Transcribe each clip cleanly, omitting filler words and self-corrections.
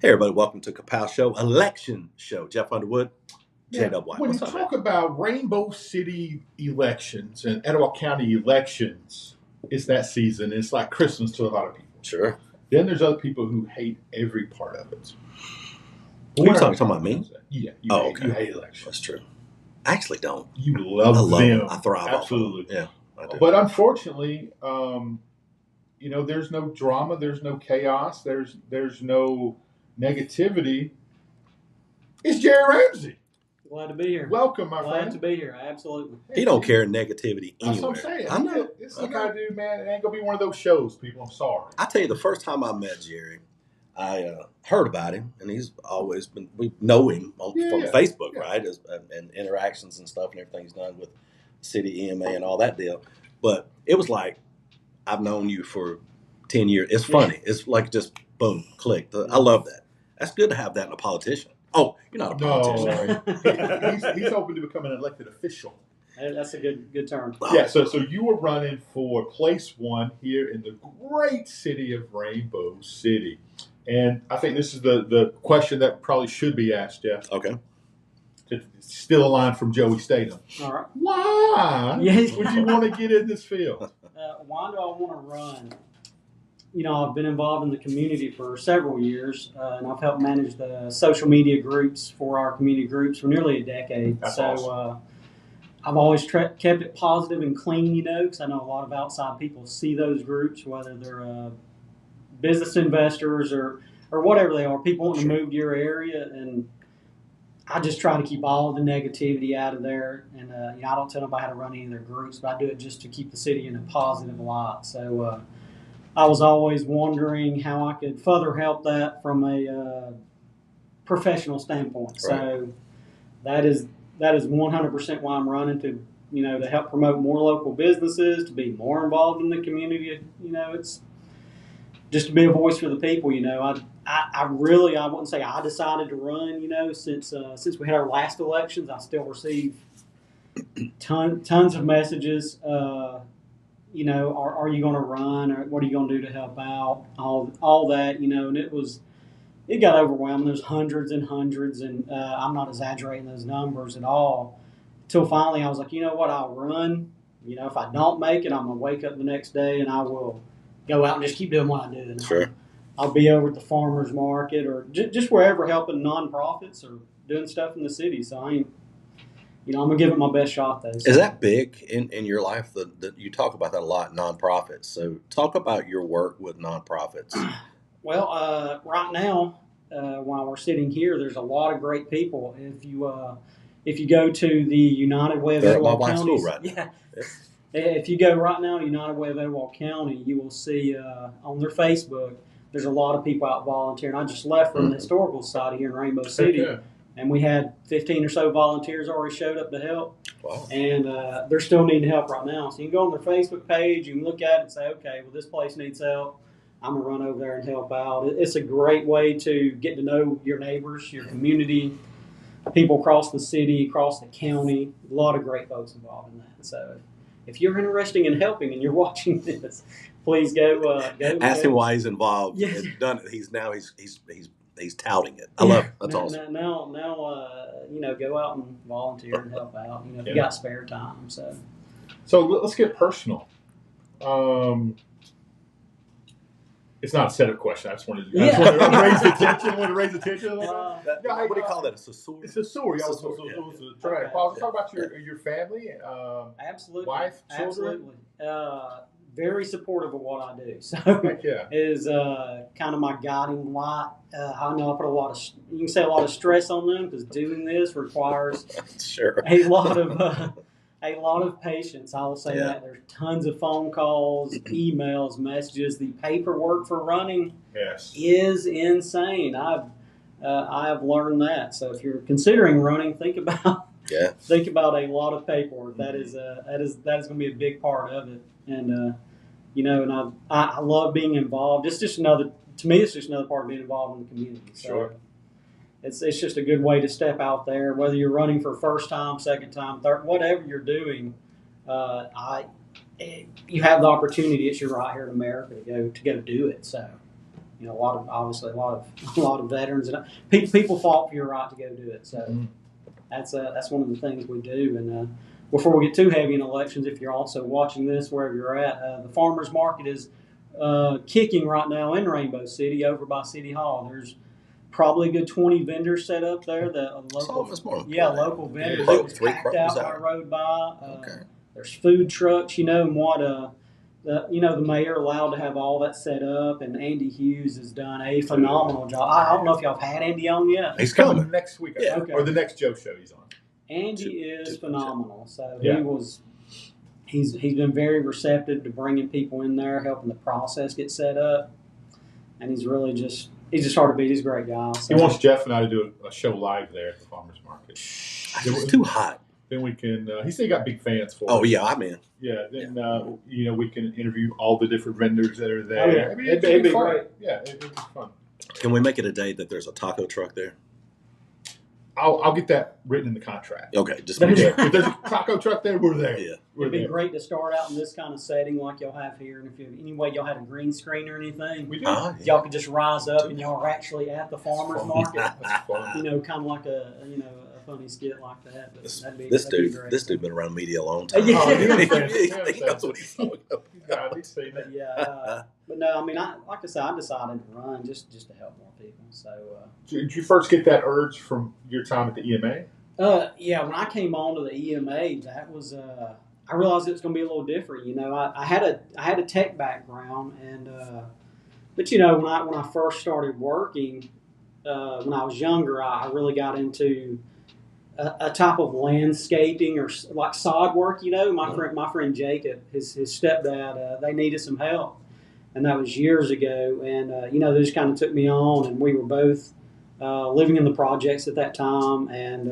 Hey, everybody, welcome to Kapow Show, election show. Jeff Underwood, Yeah, J.W. White. when you What's up, talk man? about Rainbow City elections and Etowah County elections, it's that season. It's like Christmas to a lot of people. Sure. Then there's other people who hate every part of it. Who are you talking about, me? Yeah, Okay. You hate elections. That's true. I actually don't. You love I love them. them. I thrive Absolutely. off of them. Yeah, I do. But unfortunately, there's no drama. There's no chaos. There's no negativity. It's Jerry Ramsey. Glad to be here. Welcome, my Glad friend. to be here. Absolutely. He don't care negativity That's anywhere. what I'm saying. I know. It's the kind of dude, man. It ain't gonna be one of those shows, people. I'm sorry. I tell you, the first time I met Jerry, I heard about him, and he's always been. We know him from Facebook, right? And interactions and stuff, and everything he's done with city EMA and all that deal. But it was like I've known you for 10 years. It's funny. It's like just boom, click. I love that. That's good to have that in a politician. Oh, you're not a politician. No. he's hoping to become an elected official. That's a good term. Yeah, so you were running for place one here in the great city of Rainbow City. And I think this is the question that probably should be asked, Jeff. Okay. Still a line from Joey Statham. All right. Why would you want to get in this field? Why do I want to run? I've been involved in the community for several years, and I've helped manage the social media groups for our community groups for nearly a decade. That's awesome. I've always kept it positive and clean, because I know a lot of outside people see those groups, whether they're business investors or whatever they are, people wanting to move to your area, and I just try to keep all the negativity out of there. And I don't tell nobody how to run any of their groups, but I do it just to keep the city in a positive light. So I was always wondering how I could further help that from a professional standpoint. Right. So that is 100% why I'm running, to help promote more local businesses, to be more involved in the community. It's just to be a voice for the people. I wouldn't say I decided to run. Since we had our last elections, I still receive tons of messages. Are you going to run, or what are you going to do to help out? All that, and it got overwhelming. There's hundreds and hundreds, and I'm not exaggerating those numbers at all. Till finally I was like, you know what, I'll run. If I don't make it, I'm going to wake up the next day and I will go out and just keep doing what I do. And sure. I'll be over at the farmer's market or just wherever, helping nonprofits or doing stuff in the city. So I'm going to give it my best shot, though. So. Is that big in your life? That you talk about that a lot, nonprofits. So talk about your work with nonprofits. Well, right now, while we're sitting here, there's a lot of great people. If you go to the United Way of Etowah County, right now. Yeah. If you go right now to United Way of Etowah County, you will see on their Facebook, there's a lot of people out volunteering. I just left from the Historical Society here in Rainbow City, and we had 15 or so volunteers already showed up to help. Wow. And they're still needing help right now. So you can go on their Facebook page, you can look at it and say, okay, well, this place needs help. I'm going to run over there and help out. It's a great way to get to know your neighbors, your community, people across the city, across the county. A lot of great folks involved in that. So if you're interested in helping and you're watching this, please go. Ask him why he's involved. Yes. And done it. He's touting it. I love it. That's awesome. Now, go out and volunteer and help out. If you got spare time. So let's get personal. It's not a setup question. I just wanted to raise attention. What do you call that? It's a story. It's a story. Let's talk about your family. Absolutely. Wife, children. Absolutely. Very supportive of what I do. So is kind of my guiding light. I know I put a lot of stress on them because doing this requires a lot of patience. I will say that. There's tons of phone calls, emails, messages. The paperwork for running is insane. I've learned that. So if you're considering running, think about a lot of paperwork. That is going to be a big part of it. And I love being involved. It's just another part of being involved in the community. So sure. It's just a good way to step out there, whether you're running for first time, second time, third, whatever you're doing. You have the opportunity. It's your right here in America to go do it. So you know, obviously a lot of veterans and people fought for your right to go do it. So that's one of the things we do. And before we get too heavy in elections, if you're also watching this wherever you're at, the farmers market is kicking right now in Rainbow City over by City Hall. There's probably a good 20 vendors set up there. Local vendors. It was packed out when I rode by. There's food trucks, you know, and what the mayor allowed to have all that set up, and Andy Hughes has done a phenomenal job. I don't know if y'all have had Andy on yet. He's coming next week, or the next Joe show he's on. Andy is phenomenal. So he's been very receptive to bringing people in there, helping the process get set up, and he's just hard to beat. He's a great guy. So. He wants Jeff and I to do a show live there at the farmers market. It's too hot. Then we can. He said he got big fans for. Oh yeah, I'm in. Yeah. Then you know, we can interview all the different vendors that are there. Oh, yeah. I mean, it'd be fun. great. Yeah, it'd be fun. Can we make it a day that there's a taco truck there? I'll get that written in the contract. Okay, just if there's a taco truck there, we're there. Yeah, it'd be great to start out in this kind of setting like y'all have here. And if you any way y'all had a green screen or anything, we do. Y'all could just rise up and y'all are actually at the farmers market. That's fun. You know, kind of like a funny skit like that. But this dude been around media a long time. Yeah. He knows what he's talking about. But no, I mean, like I said, I decided to run just to help more people. So did you first get that urge from your time at the EMA? Yeah, when I came on to the EMA, that was I realized it was going to be a little different. You know, I had a tech background, and but you know, when I first started working, when I was younger, I really got into a type of landscaping or like sod work. You know, my friend Jacob, his stepdad, they needed some help, and that was years ago. And you know, they just kind of took me on, and we were both living in the projects at that time, and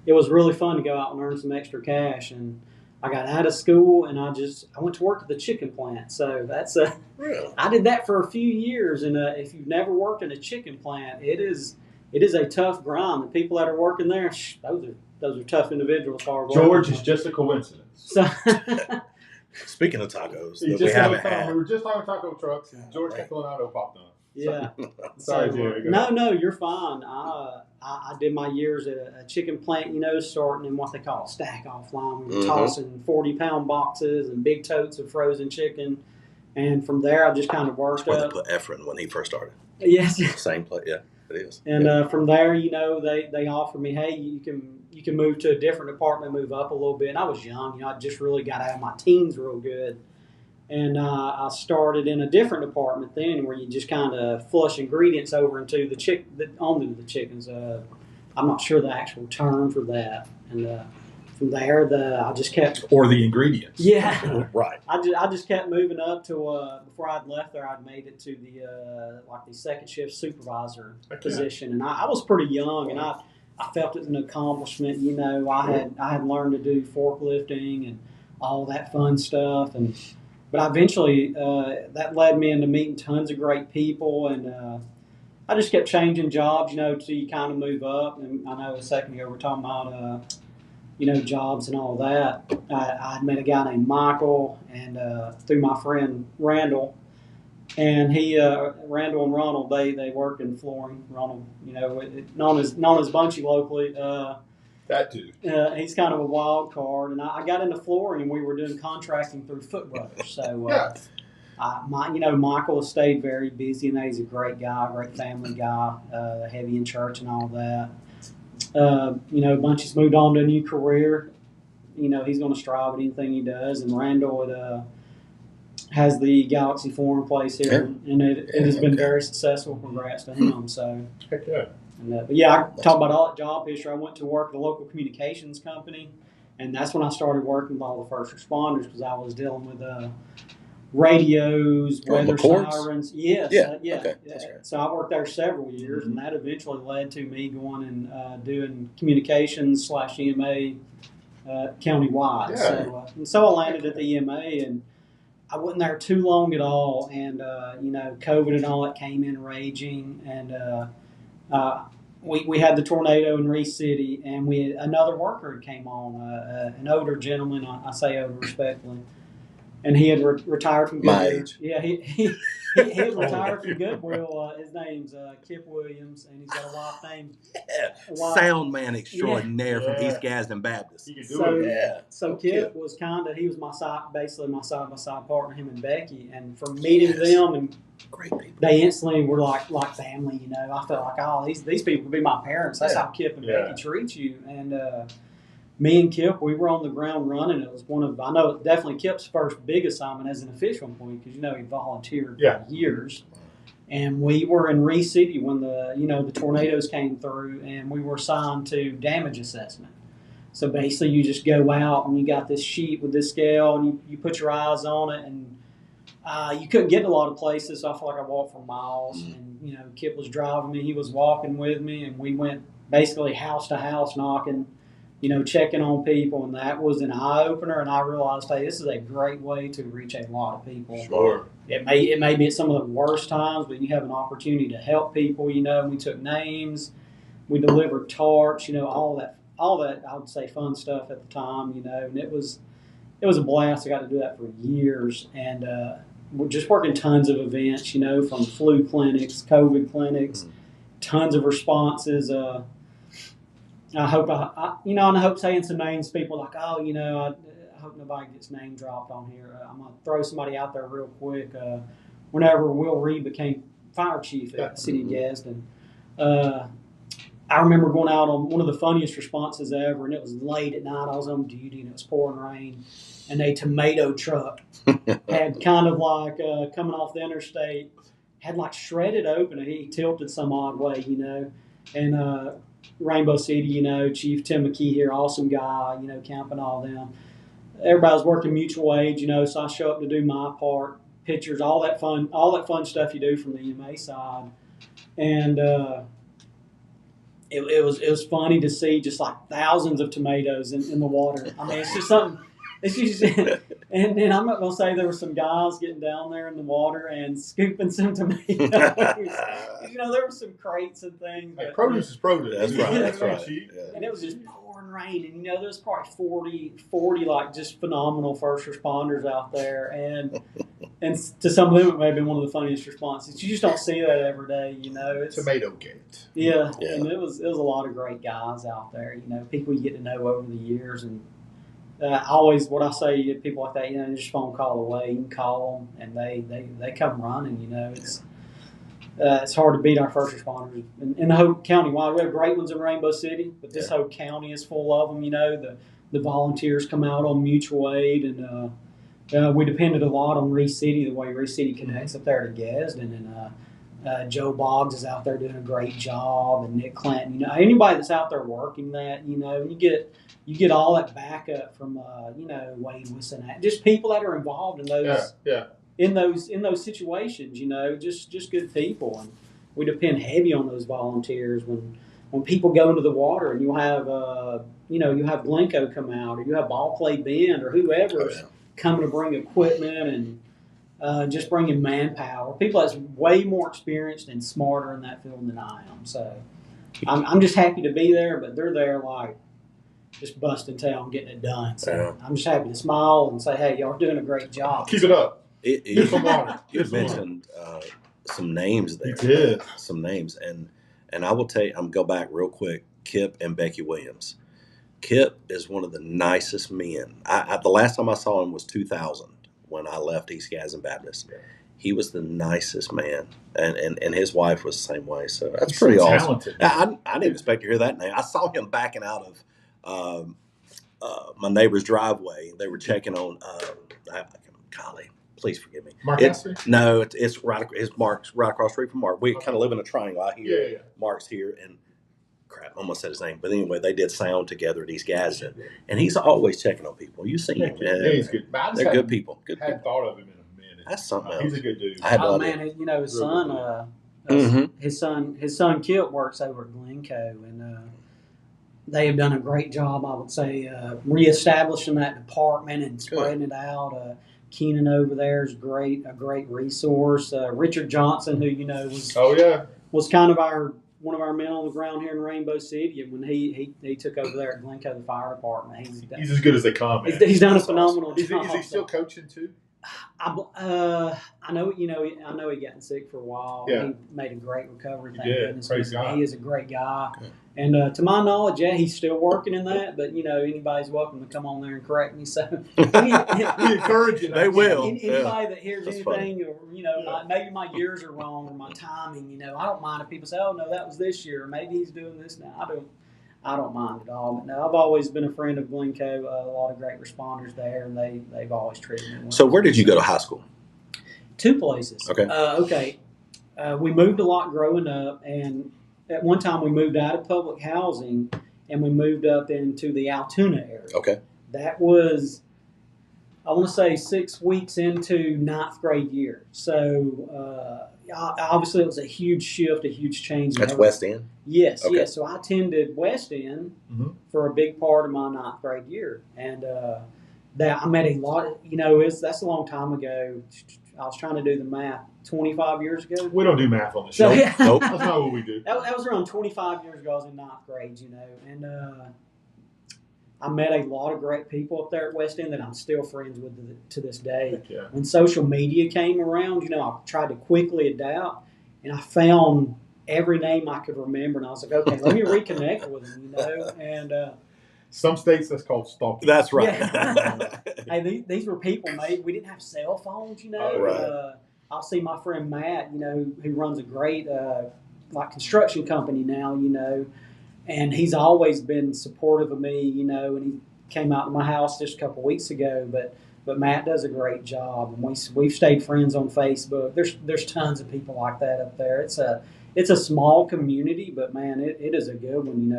it was really fun to go out and earn some extra cash. And I got out of school, and I went to work at the chicken plant. So that's really? I did that for a few years, and if you've never worked in a chicken plant, it is a tough grind. The people that are working there, those are tough individuals. George is just a coincidence. So, speaking of tacos, we were just talking taco trucks, and George Castellano popped on. Yeah. Sorry, Jerry. No, you're fine. I did my years at a chicken plant, you know, starting in what they call a stack-off line. We were tossing 40-pound boxes and big totes of frozen chicken. And from there, I just kind of worked up. They put Efren when he first started. Yes. Same place, yeah, it is. And from there, you know, they offered me, hey, you can move to a different department, move up a little bit. And I was young, you know, I just really got out of my teens real good. And I started in a different department then, where you just kind of flush ingredients over into onto the chickens. I'm not sure the actual term for that. And from there, I just kept the ingredients. Yeah, right. I just kept moving up to before I'd left there, I'd made it to the second shift supervisor position, and I was pretty young, and I felt it was an accomplishment. You know, I had learned to do forklifting and all that fun stuff, but eventually that led me into meeting tons of great people, and I just kept changing jobs, you know, till you kind of move up. And I know a second ago we were talking about, you know, jobs and all that. I met a guy named Michael, and through my friend Randall, and Randall and Ronald, they work in flooring. Ronald, you know, known as Bunchy locally. That dude. He's kind of a wild card, and I got into flooring, and we were doing contracting through Foot Brothers. So, Michael has stayed very busy, and he's a great guy, great family guy, heavy in church and all that. You know, Bunchy's moved on to a new career. You know, he's going to strive at anything he does, and Randall has the Galaxy Flooring place here, and it has been very successful. Congrats to him. So, heck yeah. But yeah, I talk about all that job history. I went to work at a local communications company, and that's when I started working with all the first responders, because I was dealing with radios, weather sirens. Yes, Okay. That's right. So I worked there several years, and that eventually led to me going and doing communications / EMA countywide. Yeah. So I landed at the EMA, and I wasn't there too long at all, and you know, COVID and all that came in raging, and we had the tornado in Reese City, and another worker came on, an older gentleman. I say older respectfully, and he had retired from My Goodwill. age. Yeah, he had retired from Goodwill. His name's Kip Williams, and he's got a wife named Sound man extraordinaire from East Gadsden Baptist. He can do it. So Kip was he was basically my side by side partner, him and Becky, and from meeting them and great people, they instantly were like family. You know, I felt like, oh, these people could be my parents. That's how Kip and Becky treat you. And me and Kip, we were on the ground running. It was I know definitely Kip's first big assignment as an official employee because he volunteered for years. And we were in Reese City when the tornadoes came through, and we were assigned to damage assessment. So basically, you just go out and you got this sheet with this scale, and you put your eyes on it, and you couldn't get to a lot of places. So I feel like I walked for miles, and Kip was driving me, he was walking with me, and we went basically house to house knocking, checking on people, and that was an eye opener. And I realized, hey, this is a great way to reach a lot of people. Sure. It may be at some of the worst times, but you have an opportunity to help people. We took names, we delivered tarps, all that I would say fun stuff at the time, and it was a blast. I got to do that for years, and we're just working tons of events, from flu clinics, COVID clinics, tons of responses. I hope saying some names, people like, oh, I hope nobody gets name dropped on here. I'm going to throw somebody out there real quick. Whenever Will Reed became fire chief at the city of Gadsden, I remember going out on one of the funniest responses ever, and it was late at night. I was on duty, and it was pouring rain, and a tomato truck had kind of like coming off the interstate, had like shredded open, and he tilted some odd way, and Rainbow City, Chief Tim McKee here, awesome guy, camping all them. Everybody was working mutual aid, so I show up to do my part, pictures, all that fun stuff you do from the EMA side. And it was funny to see just like thousands of tomatoes in the water. I mean, it's just something. It's just, and I'm not going to say there were some guys getting down there in the water and scooping some tomatoes. There were some crates and things. But, produce is produce. That's right. That's right. Yeah. And it was just pouring rain. And, there was probably 40 like just phenomenal first responders out there. And to some of them, it may have been one of the funniest responses. You just don't see that every day, It's Tomato gate. Yeah. And it was a lot of great guys out there, people you get to know over the years. And always, what I say to people like that, just phone call away. You can call them, and they come running. It's hard to beat our first responders in the whole county wide. We have great ones in Rainbow City, but this whole county is full of them. The volunteers come out on mutual aid, and we depended a lot on Reese City, the way Reese City connects up there to Gadsden, and Joe Boggs is out there doing a great job, and Nick Clanton. Anybody that's out there working that, you get all that backup from Wade Wilson, just people that are involved in those in those situations, just good people. And we depend heavy on those volunteers when people go into the water, and you'll have Glencoe come out, or you have Ball Play Bend, or whoever's coming to bring equipment and just bringing manpower. People that's way more experienced and smarter in that field than I am. So I'm just happy to be there, but they're there like just busting tail and getting it done. So I'm just happy to smile and say, hey, y'all are doing a great job. Keep it up. You mentioned some names there. You did. Some names. And I will tell you, I'm going to go back real quick. Kip and Becky Williams. Kip is one of the nicest men. The last time I saw him was 2000 when I left East Gadsden Baptist. He was the nicest man, and his wife was the same way. So that's pretty awesome. I didn't expect to hear that name. I saw him backing out of my neighbor's driveway. They were checking on golly, please forgive me. No, it's right. It's Mark's right across the street from Mark. We kind of live in a triangle out here. Yeah. Mark's here, and crap, I almost said his name. But anyway, they did sound together at East Gadsden, and he's always checking on people. You see him? Yeah, he's good. They're good people. Good people. I hadn't thought of him in a minute. That's something else. He's a good dude. His son, his son Kip works over at Glencoe, and they have done a great job, I would say, reestablishing that department and spreading it out. Keenan over there is a great resource. Richard Johnson, who was kind of one of our men on the ground here in Rainbow City, and when he took over there at Glencoe, the fire department, he's as good as they come. He's done a phenomenal job. Is he still coaching too? I know, I know he gotten sick for a while. Yeah. He made a great recovery. Thank Yeah, goodness. praise God. He is a great guy. And to my knowledge, he's still working in that. But anybody's welcome to come on there and correct me. So we encourage you. They will. Anybody that hears That's anything, or maybe my years are wrong or my timing. I don't mind if people say, "Oh no, that was this year." Or maybe he's doing this now. I don't mind at all. But no, I've always been a friend of Glencoe. A lot of great responders there, and they've always treated me well. So where did you go to high school? 2 places. Okay. We moved a lot growing up, and at one time we moved out of public housing, and we moved up into the Altoona area. Okay. That was, I want to say, 6 weeks into 9th grade year. So obviously it was a huge shift, a huge change. That's West End? Yes, okay. Yes. So I attended West End for a big part of my 9th grade year. And that I met a lot of, that's a long time ago. I was trying to do the math. 25 years ago. We don't do math on the show. Nope. That's not what we do. That was around 25 years ago. I was in 9th grade, and I met a lot of great people up there at West End that I'm still friends with to this day. Yeah. When social media came around, I tried to quickly adapt, and I found every name I could remember, and I was like, okay, let me reconnect with them, and some states that's called stalking. That's right. Yeah. Hey, these were people, mate. We didn't have cell phones, Right. I'll see my friend Matt, who runs a great construction company now, and he's always been supportive of me, and he came out to my house just a couple weeks ago. But Matt does a great job, and we've stayed friends on Facebook. There's tons of people like that up there. It's a small community, but man, it is a good one.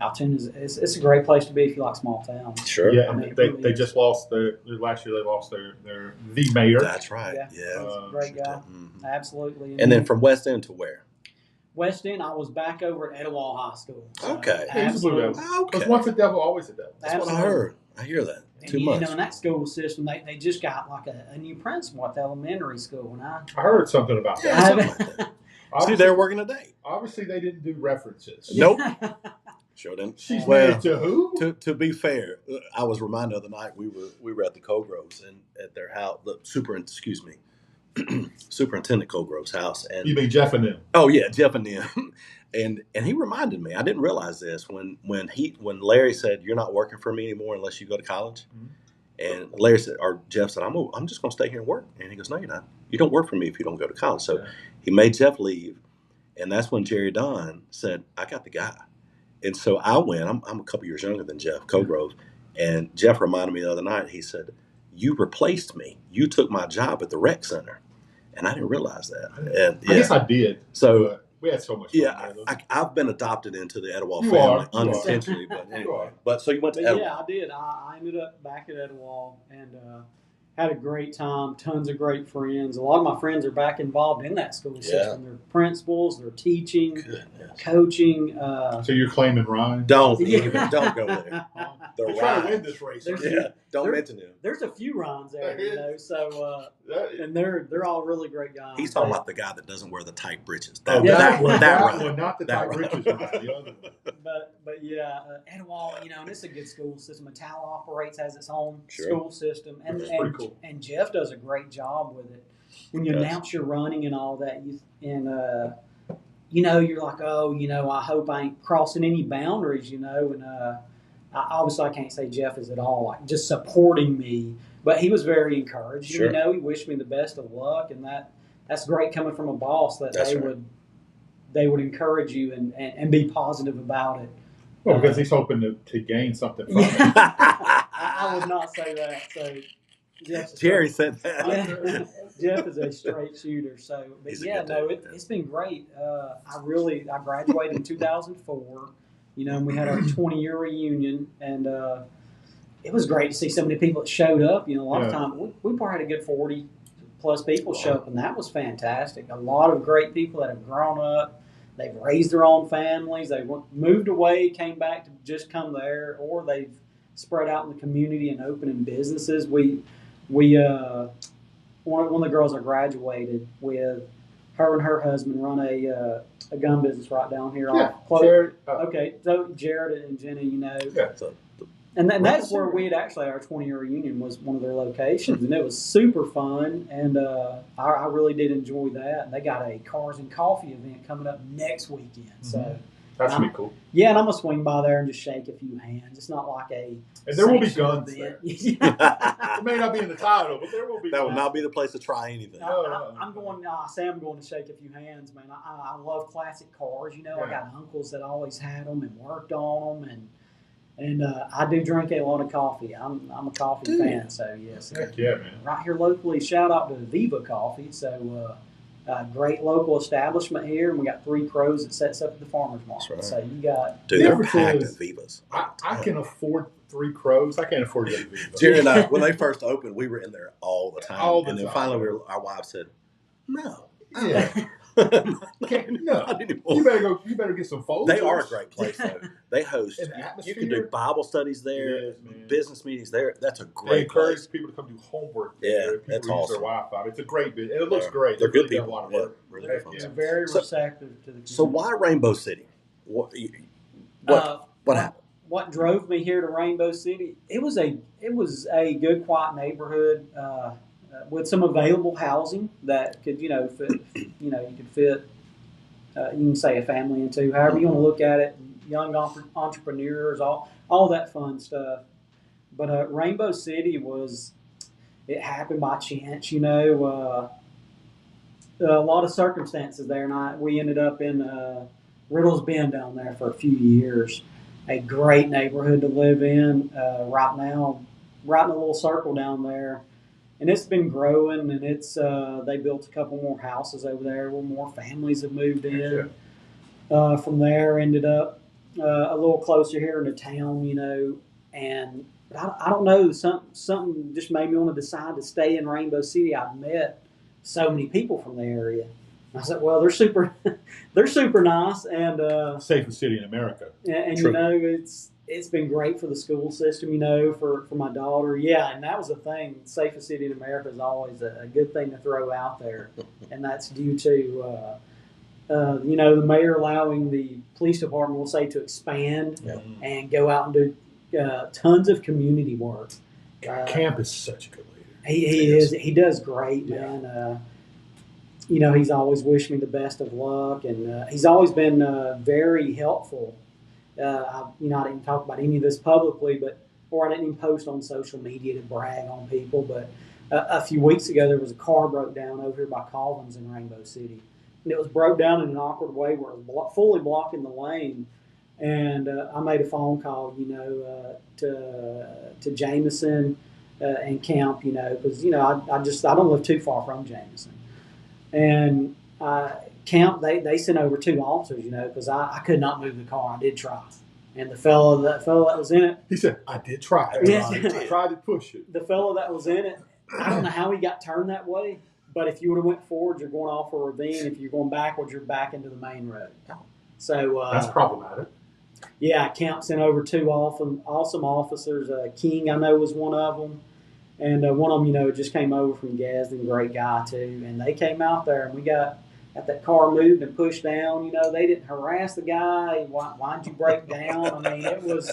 Altoona's it's a great place to be if you like small towns. Sure. Yeah, they just lost last year. They lost their mayor. That's right. Yeah. Great guy. Mm-hmm. Absolutely. And then from West End to where? West End, I was back over at Etowah High School. So okay. Absolutely. Because once a devil, always a devil. That's what I heard. I hear that too much. In that school system, they just got like a new principal at the elementary school, and I heard something about that. See, they're working today. Obviously, they didn't do references. Nope. Sure didn't. She's married to who? To be fair, I was reminded of the night we were at the Colgroves and at their house. Superintendent Colgrove's house. And you mean Jeff and them? Oh yeah, Jeff and them. And he reminded me. I didn't realize this when Larry said, "You're not working for me anymore unless you go to college." Mm-hmm. And Larry said, or Jeff said, "I'm just going to stay here and work." And he goes, "No, you're not. You don't work for me if you don't go to college." So he made Jeff leave, and that's when Jerry Don said, "I got the guy." And so I went. I'm a couple years younger than Jeff Colgrove, and Jeff reminded me the other night. He said, "You replaced me. You took my job at the rec center," and I didn't realize that. And I guess I did. So we had so much fun. Yeah, I've been adopted into the Etowah family unintentionally, but anyway. But so you went to Etowah? Yeah, I did. I ended up back at Etowah and had a great time. Tons of great friends. A lot of my friends are back involved in that school system. They're principals. They're teaching, coaching. So you're claiming Ryan? Don't go there. They're trying to win this race. Don't mention him. There's a few Ryans there, So and they're all really great guys. He's talking about the guy that doesn't wear the tight breeches. That one, not the tight breeches Ryan. The other one. But yeah, Etowah, and it's a good school system. Italo operates as its own school system, and pretty cool. And Jeff does a great job with it. When you announce you're running and all that, you're like, I hope I ain't crossing any boundaries, and obviously I can't say Jeff is at all like just supporting me, but he was very encouraging. Sure. He wished me the best of luck, and that's great coming from a boss that they would encourage you and be positive about it. Well, because he's hoping to gain something from it. I would not say that. So Jerry said that. Jeff is a straight shooter. So, but it's been great. I graduated in 2004. And we had our 20-year reunion, and it was great to see so many people that showed up. A lot of times we probably had a good 40 plus people show up, and that was fantastic. A lot of great people that have grown up. They've raised their own families. They moved away, came back to just come there, or they've spread out in the community and opening businesses. We one of the girls I graduated with, her and her husband run a gun business right down here. Jared. Okay, so Jared and Jenny, So And that's where we had actually, our 20-year reunion was one of their locations, and it was super fun, and I really did enjoy that. And they got a Cars and Coffee event coming up next weekend, so that's gonna be cool. Yeah, and I'm gonna swing by there and just shake a few hands. It's not like a and there will be guns there. It may not be in the title, but there will be. That would not be the place to try anything. I'm going to shake a few hands, man. I love classic cars. I got uncles that always had them and worked on them, and I do drink a lot of coffee. I'm a coffee fan, so yes. Heck yeah, man. Right here locally, shout out to Viva Coffee. So great local establishment here, and we got 3 Crows that sets up at the farmers market. Right. So you got they're packed at Vivas. I can afford 3 Crows. I can't afford to go to Viva. Jerry and I, when they first opened, we were in there all the time. And then finally, our wife said, "No, yeah." No, you better get some Folgers. They are a great place, though. They host. You can do Bible studies there, business meetings there. That's a great. They encourage place. people to come do homework. Yeah, that's awesome. Their Wi-Fi. It's a great business. It looks great. They're good people. A lot of work. They're very receptive to the community. So why Rainbow City? What happened? What drove me here to Rainbow City? It was a good, quiet neighborhood. With some available housing that could, fit, you could fit, you can say a family into, however you want to look at it, young entrepreneurs, all that fun stuff. But Rainbow City it happened by chance, a lot of circumstances there. And we ended up in Riddle's Bend down there for a few years. A great neighborhood to live in right now, right in a little circle down there. And it's been growing, and they built a couple more houses over there where more families have moved in. From there, ended up a little closer here into town, and I don't know, something just made me want to decide to stay in Rainbow City. I've met so many people from the area. I said, well, they're super nice, and safest city in America. And it's been great for the school system, for my daughter. Yeah, and that was the thing. Safest city in America is always a good thing to throw out there, and that's due to the mayor allowing the police department, we'll say, to expand and go out and do tons of community work. Camp is such a good leader. He is. He does great, man. He's always wished me the best of luck, and he's always been very helpful. I didn't talk about any of this publicly, or I didn't even post on social media to brag on people. But a few weeks ago, there was a car broke down over here by Colvin's in Rainbow City, and it was broke down in an awkward way where it was fully blocking the lane. And I made a phone call, to Jameson and Camp, because I don't live too far from Jameson, and Camp, they sent over 2 officers, because I could not move the car. I did try. And the fellow that was in it. He said, I did try. I tried to push it. The fellow that was in it, I don't know how he got turned that way, but if you would have went forward, you're going off a ravine. If you're going backwards, you're back into the main road. So that's problematic. Yeah, Camp sent over 2 awesome officers. King, I know, was one of them. And one of them, just came over from Gadsden, great guy too. And they came out there, and we got that car moved and pushed down. They didn't harass the guy. Why'd you break down? I mean, it was,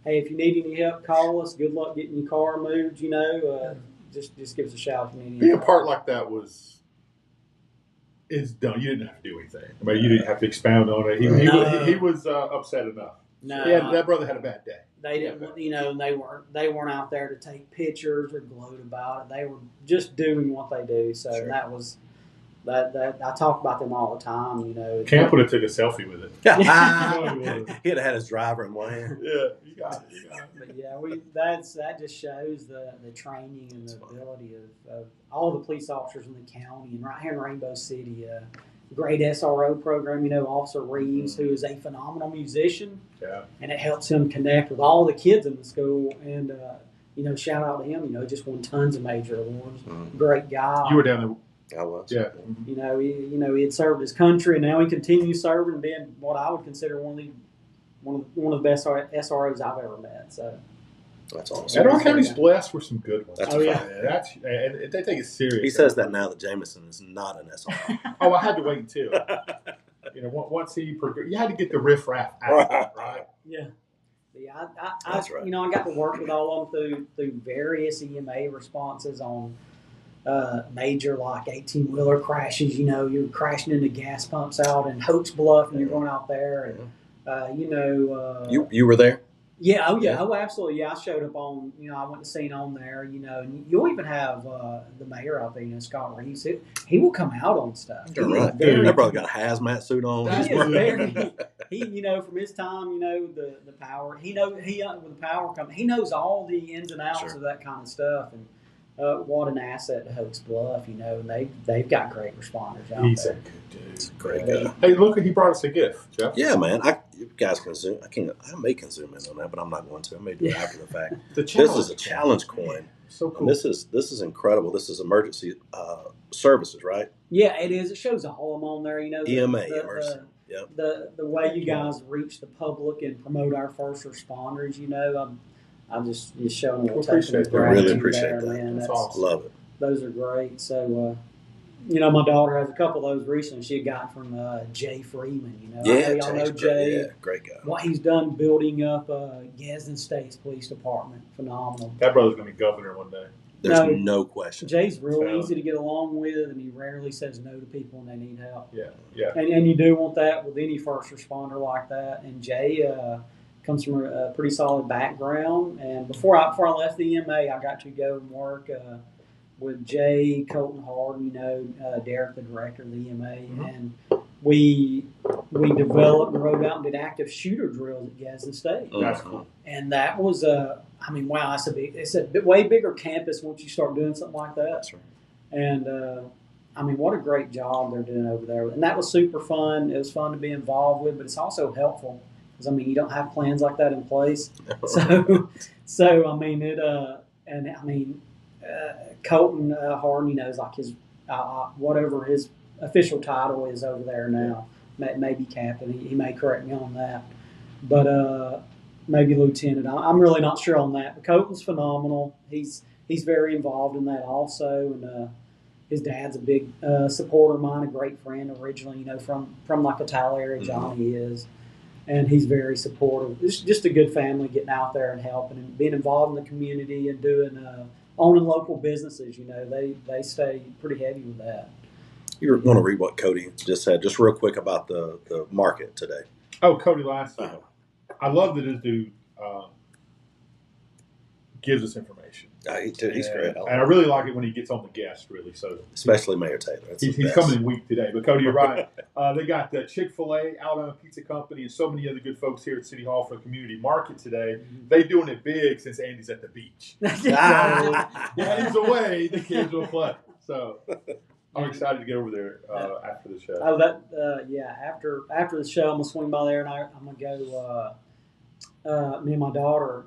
hey, if you need any help, call us. Good luck getting your car moved. Just give us a shout if you need any Being help. a part like that is done. You didn't have to do anything. I mean, you didn't have to expound on it. He was upset enough. No, that brother had a bad day. They didn't, they weren't out there to take pictures or gloat about it. They were just doing what they do. So that was that. I talk about them all the time. Camp would have took a selfie with it. He'd have had his driver in one hand. Yeah, you got it. But yeah, that just shows the training and the ability of all the police officers in the county, and right here in Rainbow City. Great SRO program, Officer Reeves, who is a phenomenal musician. Yeah. And it helps him connect with all the kids in the school. And, shout out to him, just won tons of major awards. Great guy. You were down there. I was. Yeah. He had served his country, and now he continues serving, being what I would consider one of the best SROs I've ever met. So that's awesome. And our county's blessed with some good ones. That's and they take it serious. He says that now that Jameson is not an SRO. Oh, I had to wait until. Once you had to get the riffraff out, right? Yeah. Yeah, That's right. I got to work with all of them through various EMA responses on major like 18-wheeler crashes. You're crashing into gas pumps out in Hoax Bluff, and you're going out there, and you were there. Yeah, oh absolutely. Yeah, I showed up on, I went to scene on there, and you'll even have the mayor out there, Scott Reeves. He will come out on stuff. You're right. That brother got a hazmat suit on. He is very, from his time, the power. With the power company, he knows all the ins and outs of that kind of stuff, and what an asset to Hoax Bluff, and they've got great responders out He's there. a good dude. He's a great guy. Hey, look, he brought us a gift, Jeff. Yeah, man. You guys can zoom. I may can zoom in on that, but I'm not going to. I may do it after the fact. This is a challenge coin. So cool. And this is incredible. This is emergency services, right? Yeah, it is. It shows all of them on there. EMA, emergency. Yep. The way you guys reach the public and promote our first responders. I'm just showing a little I really appreciate that. Man. That's awesome. Love it. Those are great. So, my daughter has a couple of those recently. She had got from Jay Freeman. Y'all know Jay. Yeah, great guy. What he's done building up Gadsden State's police department, phenomenal. That brother's going to be governor one day. There's no question. Jay's real easy to get along with, and he rarely says no to people when they need help. Yeah. And you do want that with any first responder like that. And Jay comes from a pretty solid background. And before I left the EMA, I got to go and work with Jay, Colton Harden, Derek, the director of the EMA, and we developed and wrote out and did active shooter drills at Gadsden State. That's cool. And that was wow, it's a way bigger campus once you start doing something like that. That's right. And what a great job they're doing over there. And that was super fun. It was fun to be involved with, but it's also helpful because you don't have plans like that in place. Colton Harden, is like his whatever his official title is over there now. Maybe captain. He may correct me on that, but maybe lieutenant. I'm really not sure on that. But Colton's phenomenal. He's very involved in that also, and his dad's a big supporter of mine, a great friend originally. from like a Tyler area. Johnny is. And he's very supportive. It's just a good family getting out there and helping and being involved in the community and doing owning local businesses. They stay pretty heavy with that. You want to read what Cody just said, just real quick about the market today. Oh, Cody Last. I love that this dude gives us information. He's great. And I really like it when he gets on the guest, really. So especially Mayor Taylor. He's coming in weak today. But Cody, you're right. They got the Chick-fil-A, Alabama Pizza Company, and so many other good folks here at City Hall for the community market today. They doing it big since Andy's at the beach. So Andy's away, the kids will play. So I'm excited to get over there after the show. After the show, I'm gonna swing by there and I'm gonna go. Me and my daughter,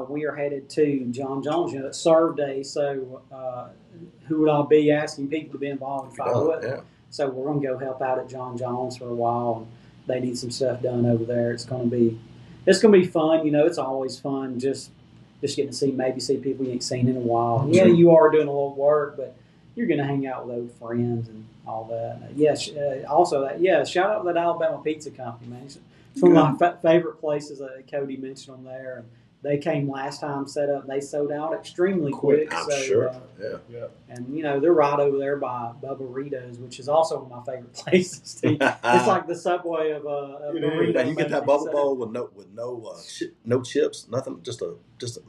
we are headed to John Jones. It's Serve Day, so who would I be asking people to be involved if I would? Yeah. So we're gonna go help out at John Jones for a while, and they need some stuff done over there. It's gonna be fun. It's always fun just getting to see people you ain't seen in a while. And you are doing a little work, but you're going to hang out with old friends and all that. Shout out to that Alabama Pizza Company, man. It's one of my favorite places that Cody mentioned on there. And they came last time set up, and they sold out extremely quick. I'm sure. Yeah. And, they're right over there by Bubba Rito's, which is also one of my favorite places to eat. It's like the Subway of burritos. You get that bubble bowl with no chips, nothing, just a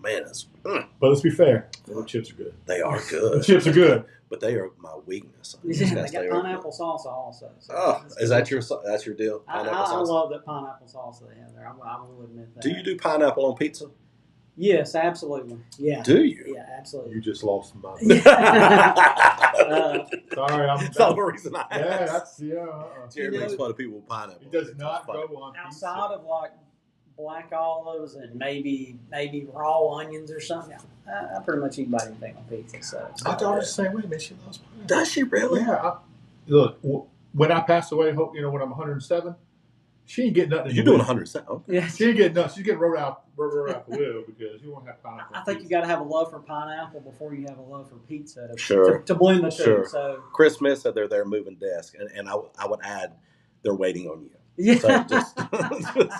man. But let's be fair, the chips are good. They are good. The chips are good. But they are my weakness. They got pineapple salsa also. So is that your deal? I love that pineapple salsa they have there. I will admit that. Do you do pineapple on pizza? Yes, absolutely. Yeah. Do you? Yeah, absolutely. You just lost my. Sorry, that's the reason I asked. Yeah, that's Jerry makes fun of people with pineapple. It does not go on pizza. Outside of like black olives and maybe raw onions or something. I pretty much eat anything on pizza. So my daughter's the same way, man. She loves pineapple. Does she really? Yeah. Look, when I pass away, when I'm 107, she ain't getting nothing. You're doing 107. Okay. Yeah. She ain't getting nothing. She's getting rolled out the wheel because you won't have pineapple. I think you got to have a love for pineapple before you have a love for pizza. To blend the two. Sure. So Chris Smith said they're there moving desk, and I would add they're waiting on you. Yeah. So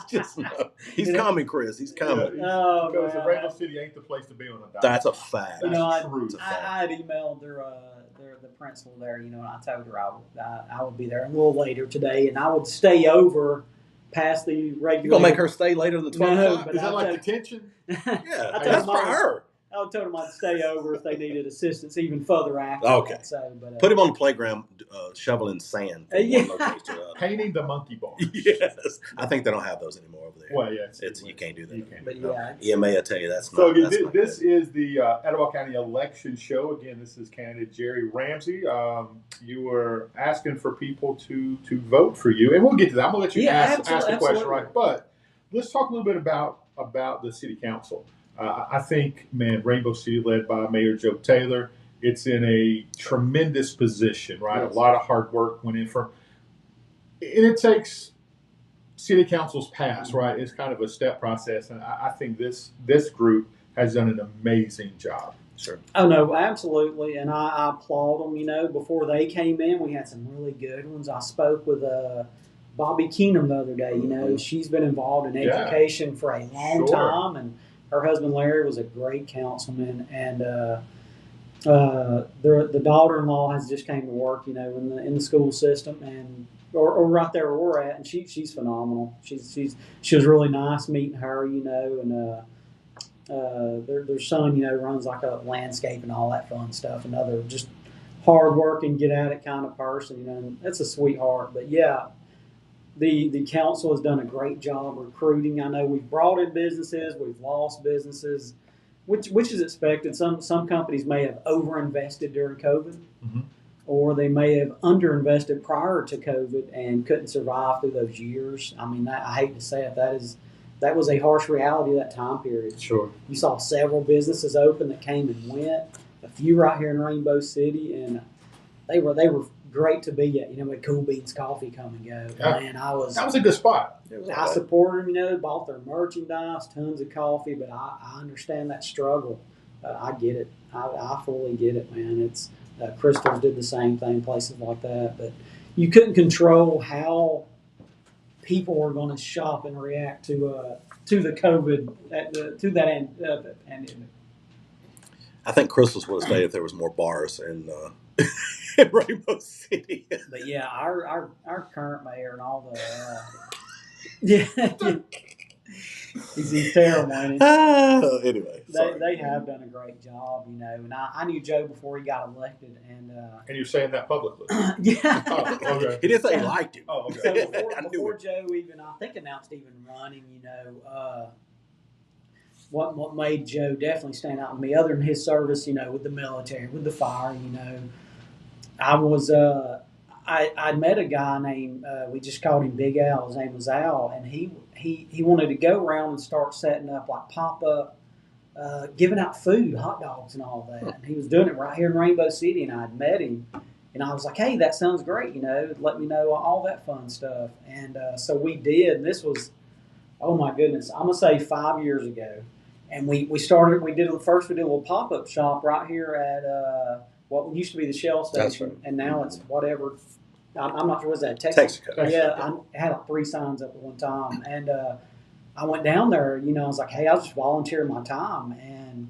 just no. He's coming, Chris. He's coming. Oh, Because man. Rainbow City ain't the place to be on a diet. That's a fact. You know, That's true. I had emailed the principal there, and I told her I would be there a little later today, and I would stay over past the regular. You gonna make her stay later than 12 No, o'clock? but Is that like detention? Yeah, I that's for her. I told them I'd stay over if they needed assistance even further after. Okay. That, so, but, Put him on the playground shoveling sand from Yeah. one location to another. Painting the monkey bars. Yes. I think they don't have those anymore over there. Well, yeah. You can't do that. You can't. But No. yeah. EMA, I tell you, that's So not. this is the Etowah County election show. Again, this is candidate Jerry Ramsey. You were asking for people to vote for you, and we'll get to that. I'm gonna let you ask the question, right? But let's talk a little bit about the city council. I think, man, Rainbow City, led by Mayor Joe Taylor, it's in a tremendous position, right? Yes. A lot of hard work went in and it takes city councils pass, right? It's kind of a step process, and I think this group has done an amazing job. Sure. Oh no, absolutely, and I applaud them. Before they came in, we had some really good ones. I spoke with Bobby Keenum the other day. Mm-hmm. She's been involved in education for a long time, and her husband Larry was a great councilman, and the daughter-in-law has just came to work, in the school system, and or right there where we're at, and she's phenomenal. She was really nice meeting her, and their son, runs like a landscape and all that fun stuff. Another just hard-working, get at it kind of person, and that's a sweetheart. But yeah. The council has done a great job recruiting. I know we've brought in businesses, we've lost businesses, which is expected. Some companies may have overinvested during COVID, Mm-hmm. or they may have underinvested prior to COVID and couldn't survive through those years. I mean, I hate to say it, that was a harsh reality of that time period. Sure. You saw several businesses open that came and went. A few right here in Rainbow City, and they were great to be at. With Cool Beans Coffee come and go. Yeah. Man, that was a good spot. I supported them, bought their merchandise, tons of coffee, but I understand that struggle. I get it. I fully get it, man. It's Crystals did the same thing, places like that, but you couldn't control how people were going to shop and react to the COVID, to that pandemic. I think Crystals would have stayed if there was more bars in Rainbow City. But yeah, our current mayor and all the he's terrible. Anyway, they have done a great job, and I knew Joe before he got elected, and you're saying that publicly. yeah. Oh, okay. He didn't say he liked him. Oh, okay. So before Joe even, I think, announced even running, what made Joe definitely stand out to me, other than his service, with the military, with the fire, I was I met a guy named we just called him Big Al. His name was Al, and he wanted to go around and start setting up like pop up, giving out food, hot dogs, and all that. And he was doing it right here in Rainbow City, and I'd met him, and I was like, hey, that sounds great, let me know all that fun stuff. And so we did. And this was, oh my goodness, I'm gonna say 5 years ago, and we did a little pop up shop right here at what used to be the Shell station, right. and now it's whatever. I'm not sure, was that Texaco. Yeah, I had like 3 signs up at one time, and I went down there. I was like, hey, I'll just volunteer my time, and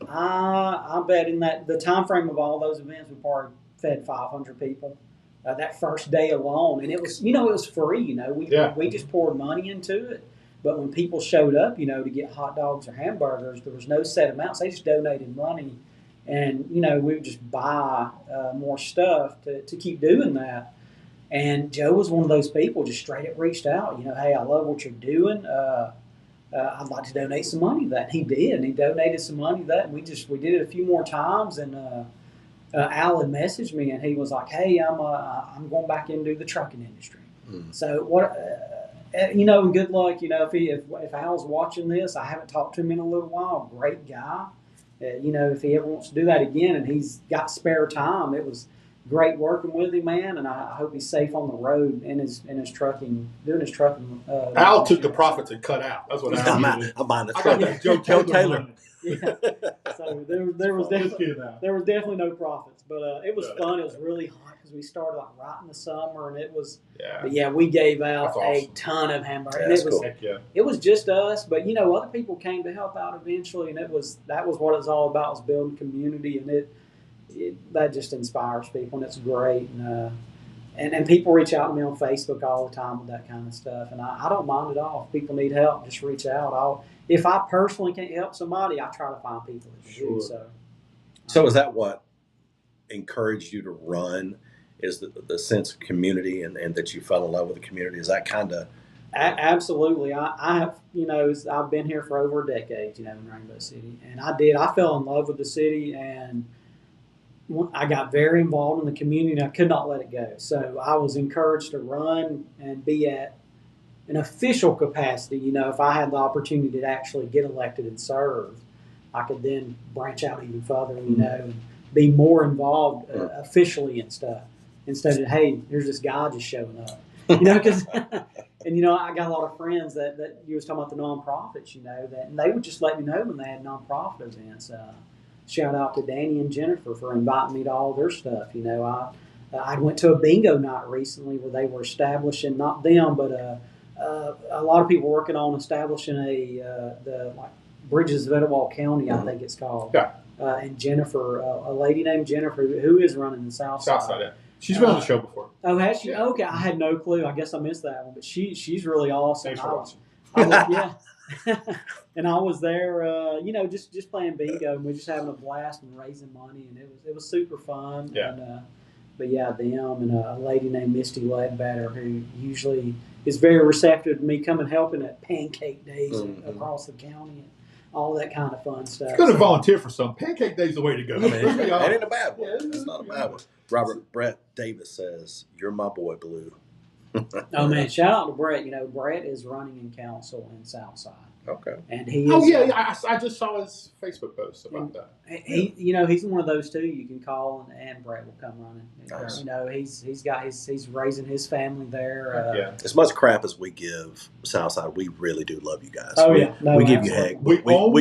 I bet in the time frame of all those events, we probably fed 500 people that first day alone, and it was it was free. We just poured money into it. But when people showed up, to get hot dogs or hamburgers, there was no set amounts. They just donated money. And, we would just buy more stuff to keep doing that. And Joe was one of those people, just straight up reached out, hey, I love what you're doing. I'd like to donate some money to that. And he did. And he donated some money to that. And we did it a few more times. And Al had messaged me, and he was like, hey, I'm going back into the trucking industry. Mm. So and good luck, if Al's watching this, I haven't talked to him in a little while, great guy. If he ever wants to do that again and he's got spare time, it was great working with him, man. And I hope he's safe on the road in his trucking, doing his trucking. Al took the profits and cut out. That's what Al did. I'm buying the I truck. got that Joe Taylor. Yeah. So there was definitely no profits, but it was fun. It was really hot because we started like right in the summer, and it was. But yeah, we gave out a ton of hamburgers. And it was just us, but other people came to help out eventually, and that was what it was all about, was building community, and that just inspires people, and it's great. And people reach out to me on Facebook all the time with that kind of stuff, and I don't mind at all. If people need help, just reach out. If I personally can't help somebody, I try to find people that can do so. So is that what encouraged you to run? Is the sense of community and that you fell in love with the community? Is that kind of absolutely? I have I've been here for over a decade, in Rainbow City, and I fell in love with the city, and I got very involved in the community, and I could not let it go. So I was encouraged to run and be at an official capacity. If I had the opportunity to actually get elected and serve, I could then branch out even further, and be more involved officially and stuff, instead of, hey, here's this guy just showing up. Because and I got a lot of friends that you was talking about the nonprofits, and they would just let me know when they had nonprofit events. Shout out to Danny and Jennifer for inviting me to all their stuff. I went to a bingo night recently where they were establishing, not them, but a lot of people working on establishing the Bridges of Etowah County, I think it's called. Yeah. And Jennifer, a lady named Jennifer, who is running the South Side. Yeah. She's been on the show before. Oh, has she? Yeah. Okay, I had no clue. I guess I missed that one, but she's really awesome. Thanks for watching. Yeah. And I was there, just playing bingo, and we were just having a blast and raising money, and it was super fun. Yeah. And, but yeah, them and a lady named Misty Ledbetter, who usually is very receptive to me coming helping at pancake days across the county and all that kind of fun stuff. You're going to volunteer for some. Pancake day's the way to go. That ain't a bad one. It's not a bad one. Robert Brett Davis says, "You're my boy, Blue." Oh man, shout out to Brett. Brett is running in council in Southside. Okay. And he is, I just saw his Facebook post about that. He's one of those two you can call, and Brett will come running. Nice. He's raising his family there. As much crap as we give Southside, we really do love you guys. Oh we give you heck. We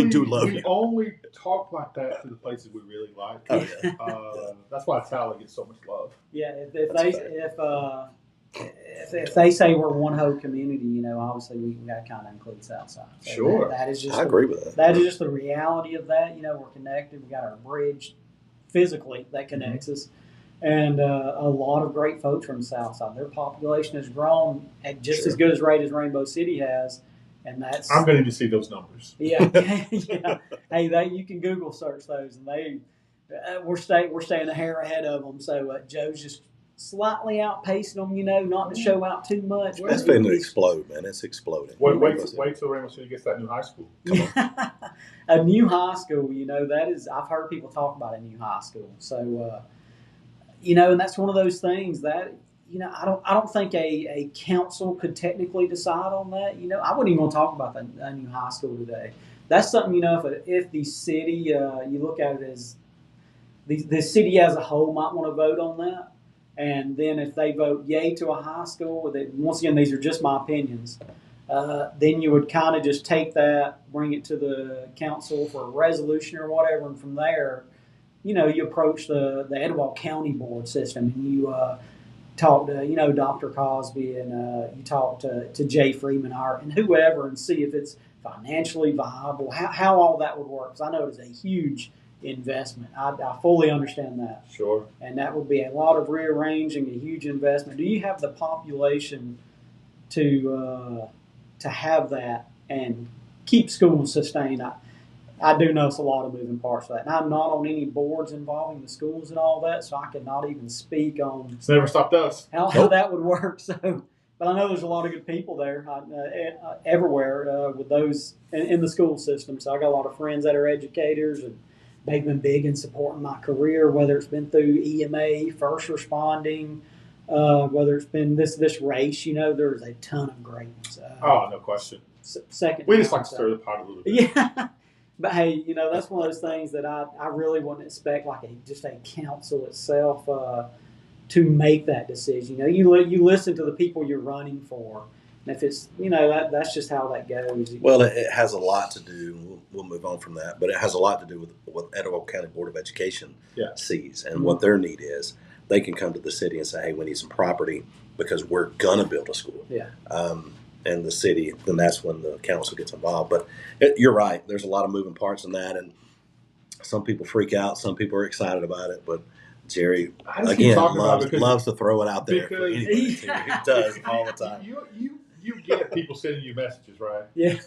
do love you. We only talk like that to the places we really like. Oh, yeah. That's why Tyler gets so much love. Yeah, if they say we're one whole community, obviously we got to kind of include Southside. So sure, that is just. I agree with that. That is just the reality of that. We're connected. We got our bridge physically that connects us, and a lot of great folks from the Southside. Their population has grown at just as good as rate as Rainbow City has, and that's. I'm going to see those numbers. Yeah, yeah. Hey, you can Google search those, and we're staying a hair ahead of them. So Joe's just slightly outpacing them, not to show out too much. It's going to explode, man. It's exploding. Wait till Rainbow City gets that new high school. Come on. A new high school, that is, I've heard people talk about a new high school. So, and that's one of those things that, I don't think a council could technically decide on that. I wouldn't even want to talk about a new high school today. That's something, if the city, you look at it as the city as a whole might want to vote on that. And then if they vote yay to a high school, once again, these are just my opinions, then you would kind of just take that, bring it to the council for a resolution or whatever, and from there, you approach the Etowah County board system, and you talk to, Dr. Cosby, and you talk to Jay Freeman and whoever, and see if it's financially viable, how all that would work. Because I know it is a huge investment. I fully understand that. Sure. And that would be a lot of rearranging, a huge investment. Do you have the population to have that and keep schools sustained? I do know it's a lot of moving parts of that. And I'm not on any boards involving the schools and all that, so I could not even speak on it's never stopped us. How that would work. So, but I know there's a lot of good people there everywhere with those in the school system. So I got a lot of friends that are educators, and they've been big in supporting my career, whether it's been through EMA, first responding, whether it's been this race. There's a ton of great ones. No question. Second, we just like to stir the pot a little bit. Yeah, but hey, that's one of those things that I really wouldn't expect, like just a council itself to make that decision. You listen to the people you're running for, And if it's, that's just how that goes. Well, it has a lot to do. We'll move on from that, but it has a lot to do with what Etowah County Board of Education sees and what their need is. They can come to the city and say, "Hey, we need some property because we're gonna build a school." Yeah. And the city, then that's when the council gets involved. But you're right. There's a lot of moving parts in that, and some people freak out. Some people are excited about it, but Jerry again loves to throw it out there for anybody. He does all the time. You get people sending you messages, right? Yeah.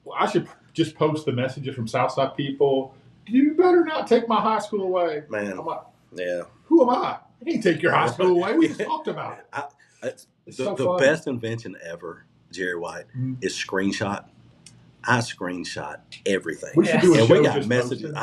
Well, I should just post the messages from Southside people. You better not take my high school away, man. I'm like, yeah. Who am I? I can't take your high school away. We just talked about it. The best invention ever, Jerry White, is screenshot. I screenshot everything. We should do a show. We got messages.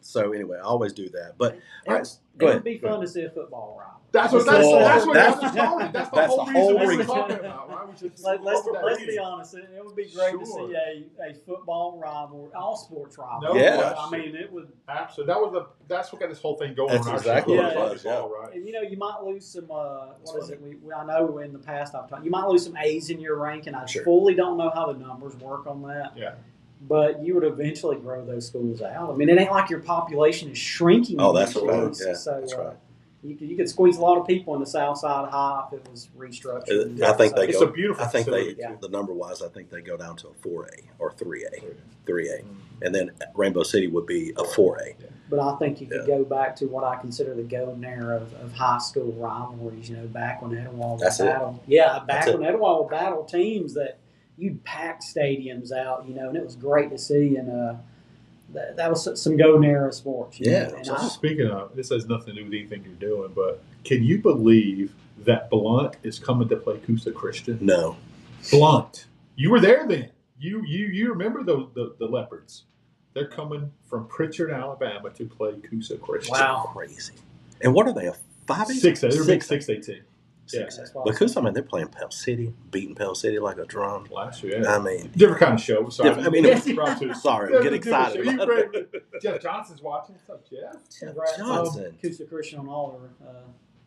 So anyway, I always do that. But all right, go ahead. It would be fun to see a football rival. That's what got us started. That's the whole reason we were talking about, right? Let's be honest. It would be great to see a football rival, all sports rival. Yeah. I mean, it would. Absolutely. That's what got this whole thing going. That's exactly what it was. Right. And, you might lose some. What is it? I know in the past I've talked. You might lose some A's in your ranking. I fully don't know how the numbers work on that. Yeah. But you would eventually grow those schools out. I mean, it ain't like your population is shrinking. Oh, that's right. Yeah, so, that's right. You could squeeze a lot of people in the South Side High if it was restructured. I think it's a beautiful. I think the number wise, I think they go down to a 4A or 3A, and then Rainbow City would be a 4A. But I think you could go back to what I consider the golden era of high school rivalries. Back when Etowah would battle. Yeah, back when Etowah would battle teams that you'd pack stadiums out. And it was great to see. And that was some golden era sports. Speaking of, this has nothing to do with anything you're doing, but can you believe that Blount is coming to play Coosa Christian? No. Blount. You were there then. You remember the Leopards. They're coming from Pritchard, Alabama to play Coosa Christian. Wow. Crazy. And what are they, a 5A? 6A. They're a big 6A team. Yeah. Because, they're playing Pell City, beating Pell City like a drum. Last year, different kind of show. Sorry. Sorry, get excited. Jeff Johnson's watching. What's up, Jeff? Jeff Johnson. Coosa Christian on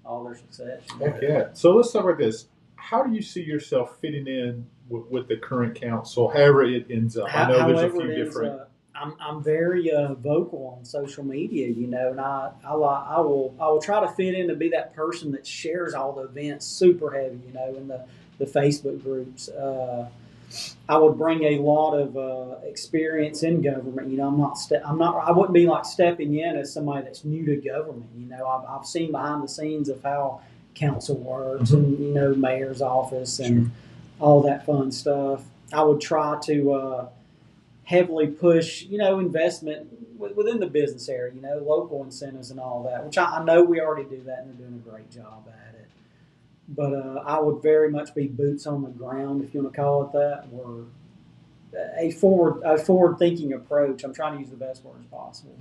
all their success. Heck yeah. So let's talk about this. How do you see yourself fitting in with the current council, however it ends up? I know there's a few different. I'm very vocal on social media, and I will try to fit in to be that person that shares all the events super heavy, in the Facebook groups. I would bring a lot of experience in government. I wouldn't be like stepping in as somebody that's new to government. I've seen behind the scenes of how council works and mayor's office and all that fun stuff. I would try to heavily push, investment within the business area, local incentives and all that, which I know we already do that and they're doing a great job at it. But I would very much be boots on the ground, if you want to call it that, or a forward-thinking approach. I'm trying to use the best words possible.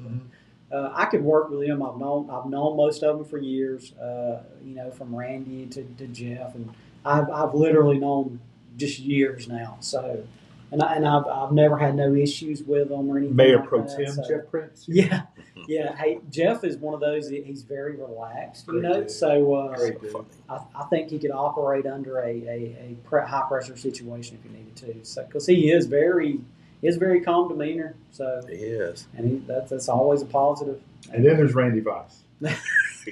But, I could work with them. I've known most of them for years, from Randy to Jeff, and I've literally known just years now. So. And I've never had no issues with them or anything. Mayor like Pro that, Tem Jeff Prince. Yeah. Hey, Jeff is one of those. He's very relaxed, Great So I think he could operate under a high pressure situation if he needed to. So because he is very calm demeanor. So he is, and that's always a positive. And then there's Randy Weiss.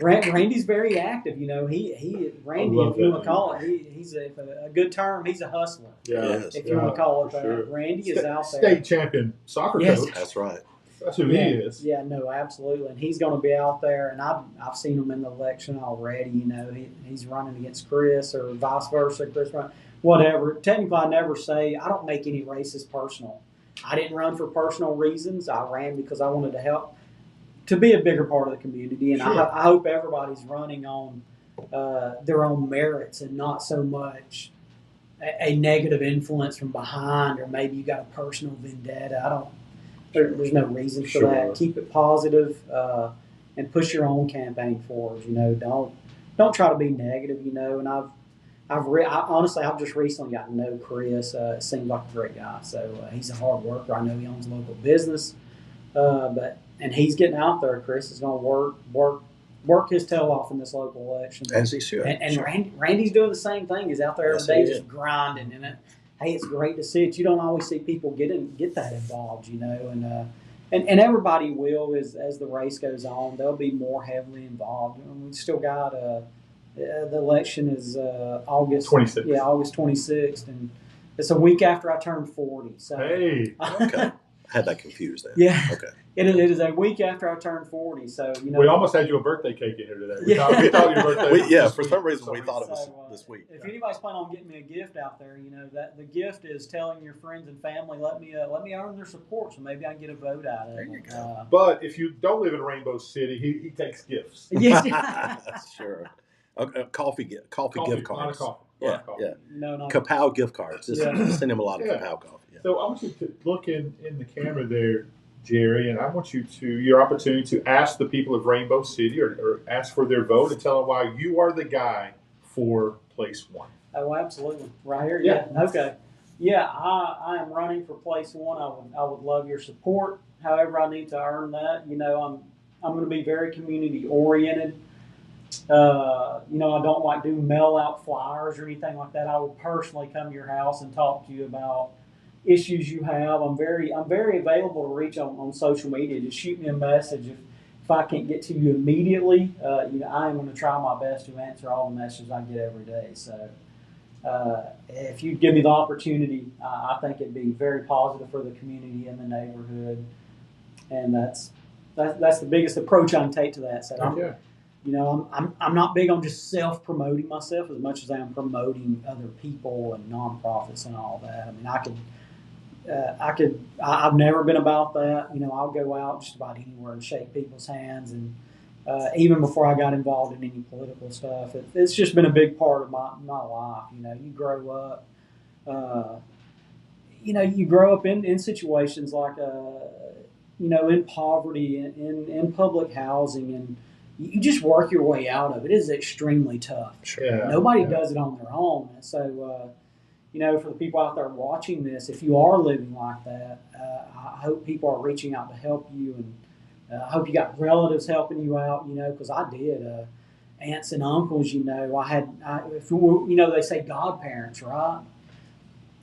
Randy's very active. Randy, if you want to call it, he's a good term. He's a hustler. Yeah, if you want to call it that. Sure. Randy is out there. State champion soccer coach. That's right. That's who he is. Yeah, no, absolutely. And he's going to be out there. And I've seen him in the election already. He's running against Chris or vice versa. Chris, whatever. Technically, I never say I don't make any races personal. I didn't run for personal reasons. I ran because I wanted to help. To be a bigger part of the community, and sure. I hope everybody's running on their own merits and not so much a negative influence from behind, or maybe you got a personal vendetta. There's no reason for that. Keep it positive, and push your own campaign forward. Don't try to be negative. And honestly, I've just recently gotten to know Chris. Seems like a great guy. So he's a hard worker. I know he owns a local business, and he's getting out there. Chris is going to work work his tail off in this local election. As he should. And Randy's doing the same thing. He's out there every day just grinding. And hey, it's great to see it. You don't always see people get that involved, and everybody will as the race goes on. They'll be more heavily involved. We've still got the election is August 26th. Yeah, August 26th, and it's a week after I turned 40. So hey, okay. I had that confused then. Yeah. Okay. It is a week after I turned 40, so we almost had you a birthday cake in here today. We thought your birthday. For some reason we thought it was this week. If anybody's planning on getting me a gift out there, that the gift is telling your friends and family, let me earn their support, so maybe I can get a vote out of it. There you go. But if you don't live in Rainbow City, he takes gifts. Yeah, sure. Coffee gift cards. A lot of coffee. Yeah. No, not Kapow gift cards. Just send him a lot of Kapow coffee. Yeah. So I want you to look in the camera there, Jerry, and I want your opportunity to ask the people of Rainbow City or ask for their vote and tell them why you are the guy for place 1. Oh, absolutely. Right here? Yeah. Okay. Yeah, I am running for place 1. I would love your support. However, I need to earn that. I'm going to be very community oriented. I don't like doing mail out flyers or anything like that. I would personally come to your house and talk to you about issues you have. I'm very available to reach on social media. Just shoot me a message if I can't get to you immediately. I am going to try my best to answer all the messages I get every day. So if you give me the opportunity, I think it'd be very positive for the community and the neighborhood. And that's the biggest approach I can take to that. So I'm not big on just self-promoting myself as much as I am promoting other people and nonprofits and all that. I mean, I've never been about that. I'll go out just about anywhere and shake people's hands. And even before I got involved in any political stuff, it's just been a big part of my life. You grow up, you grow up in situations like, in poverty, in public housing, and you just work your way out of it. It is extremely tough. Sure. Yeah, Nobody does it on their own. And so, for the people out there watching this, if you are living like that, I hope people are reaching out to help you, and I hope you got relatives helping you out. Because I did. Aunts and uncles. They say godparents, right?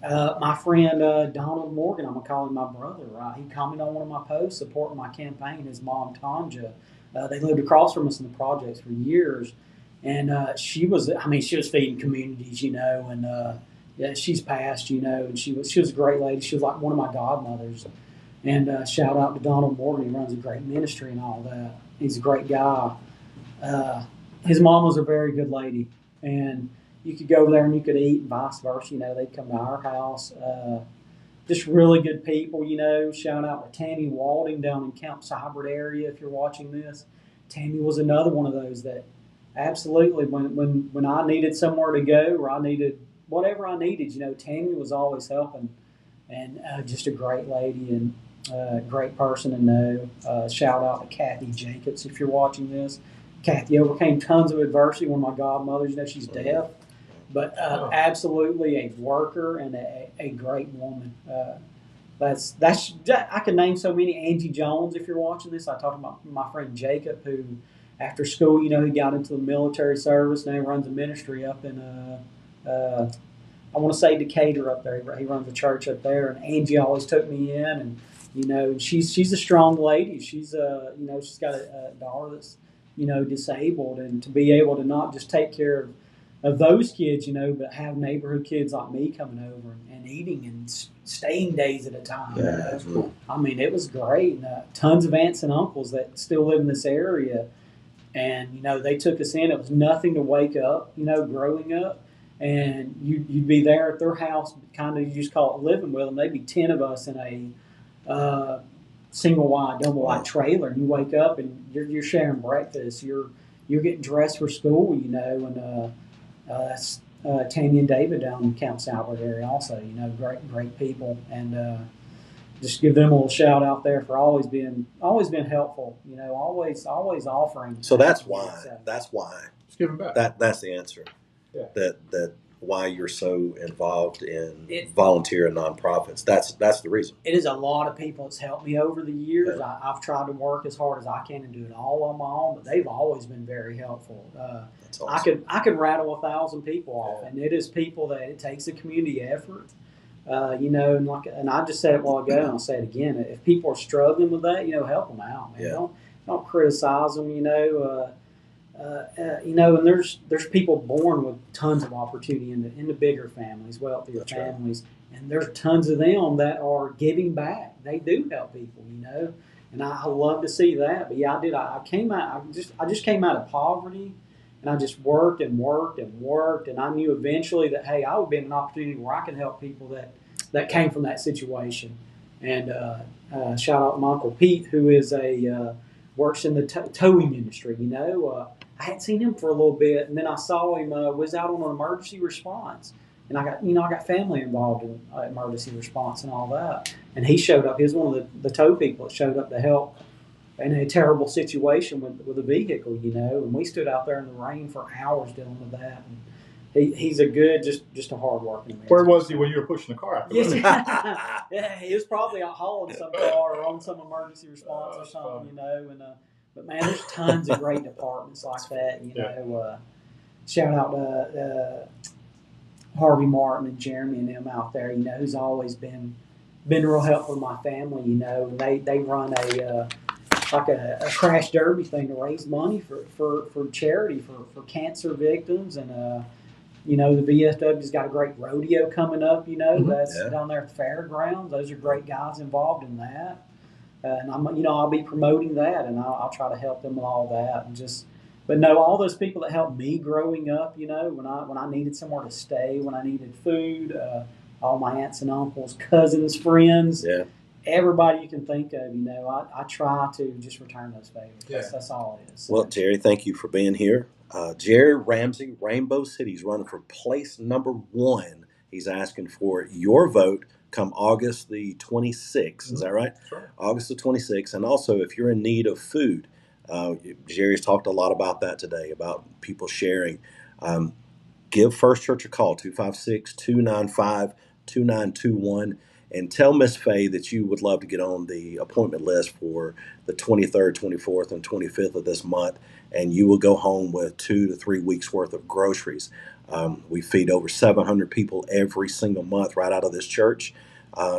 My friend Donald Morgan, I'm gonna call him my brother. Right? He commented on one of my posts supporting my campaign. His mom Tanja. They lived across from us in the projects for years, and she was feeding communities, and she's passed, and she was a great lady. She was like one of my godmothers, and shout out to Donald Morgan. He runs a great ministry and all that. He's a great guy. His mom was a very good lady, and you could go over there and you could eat, and vice versa. They'd come to our house. Just really good people, Shout out to Tammy Walding down in Camp Cybert area. If you're watching this, Tammy was another one of those that absolutely, when I needed somewhere to go or I needed whatever I needed, Tammy was always helping, and just a great lady and great person to know. Shout out to Kathy Jacobs if you're watching this. Kathy overcame tons of adversity. One of my godmothers, she's deaf. But absolutely a worker and a great woman. That's I can name so many. Angie Jones, if you're watching this, I talked about my friend Jacob, who after school, he got into the military service. Now he runs a ministry up in I want to say Decatur up there. He runs a church up there, and Angie always took me in, and she's a strong lady. She's she's got a daughter that's disabled, and to be able to not just take care of those kids, but have neighborhood kids like me coming over and eating and staying days at a time. Yeah, that's cool. I mean, it was great. And, tons of aunts and uncles that still live in this area, and they took us in. It was nothing to wake up, growing up, and you'd be there at their house, kind of you just call it living with them. They'd be 10 of us in a single wide, double wide trailer, and you wake up and you're sharing breakfast. You're getting dressed for school, and that's Tanya and David down in Camp Cybert area also, great people, and just give them a little shout out there for always being helpful, always offering. So that's why. That's why. Just give them back. That's the answer. Yeah. That why you're so involved in volunteer and nonprofits. That's the reason. It is a lot of people that's helped me over the years. Yeah. I've tried to work as hard as I can and do it all on my own, but they've always been very helpful. That's awesome. I could rattle 1,000 people off, and it is people that it takes a community effort. And I just said it a while ago, and I'll say it again. If people are struggling with that, help them out, man. Yeah. Don't criticize them. And there's people born with tons of opportunity in the bigger families, wealthier That's families, and there's tons of them that are giving back. They do help people, and I love to see that. But yeah, I did. I came out. I just came out of poverty, and I just worked and worked and worked, and I knew eventually that hey, I would be in an opportunity where I can help people that came from that situation. And shout out to my Uncle Pete, who is works in the towing industry. I hadn't seen him for a little bit, and then I saw him was out on an emergency response, and I got family involved in emergency response and all that. And he showed up. He was one of the tow people that showed up to help in a terrible situation with a vehicle, And we stood out there in the rain for hours dealing with that. And he's a good, just a hard working man. Where was he when you were pushing the car out the road? Yeah, he was probably out hauling some car or on some emergency response or something, But man, there's tons of great departments like that. Shout out to Harvey Martin and Jeremy and them out there. Who's always been real helpful to my family. And they run a crash derby thing to raise money for charity for cancer victims. And the VFW's got a great rodeo coming up. That's down there at the fairgrounds. Those are great guys involved in that. And I'll be promoting that, and I'll try to help them with all that, but no, all those people that helped me growing up, when I needed somewhere to stay, when I needed food, all my aunts and uncles, cousins, friends, everybody you can think of, I try to just return those favors. That's all it is. Well, Jerry, thank you for being here. Jerry Ramsey, Rainbow City's running for place number 1. He's asking for your vote come August the 26th. Is that right? Sure. August the 26th. And also, if you're in need of food, Jerry's talked a lot about that today, about people sharing. Give First Church a call, 256-295-2921, and tell Miss Faye that you would love to get on the appointment list for the 23rd, 24th, and 25th of this month, and you will go home with 2 to 3 weeks worth of groceries. We feed over 700 people every single month right out of this church.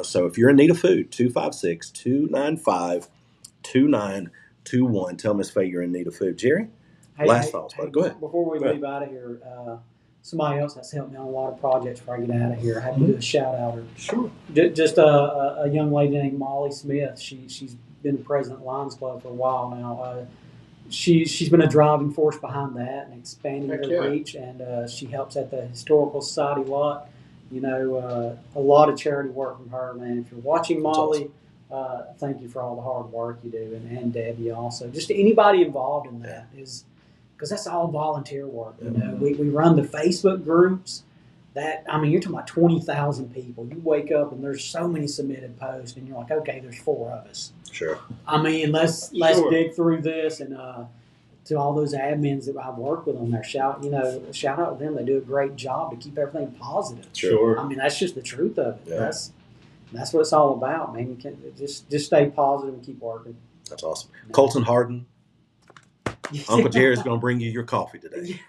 So if you're in need of food, 256-295-2921. Tell Miss Faye you're in need of food. Jerry, last thoughts. Go ahead. Before we leave out of here, somebody else that's helped me on a lot of projects before I get out of here. I had to do a shout out. Sure. Just a young lady named Molly Smith. She's been the president of Lions Club for a while now. She's been a driving force behind that and expanding her reach, and she helps at the Historical Society a lot. A lot of charity work from her, man. If you're watching, Molly, thank you for all the hard work you do, and Debbie also. Just anybody involved in that is because that's all volunteer work. We run the Facebook groups. You're talking about 20,000 people. You wake up and there's so many submitted posts, and you're like, okay, there's 4 of us. Sure. Let's dig through this, and to all those admins that I've worked with on there, shout out to them. They do a great job to keep everything positive. Sure. That's just the truth of it. Yeah. That's what it's all about, man. You can just stay positive and keep working. That's awesome. Colton Harden, Uncle Jerry's going to bring you your coffee today.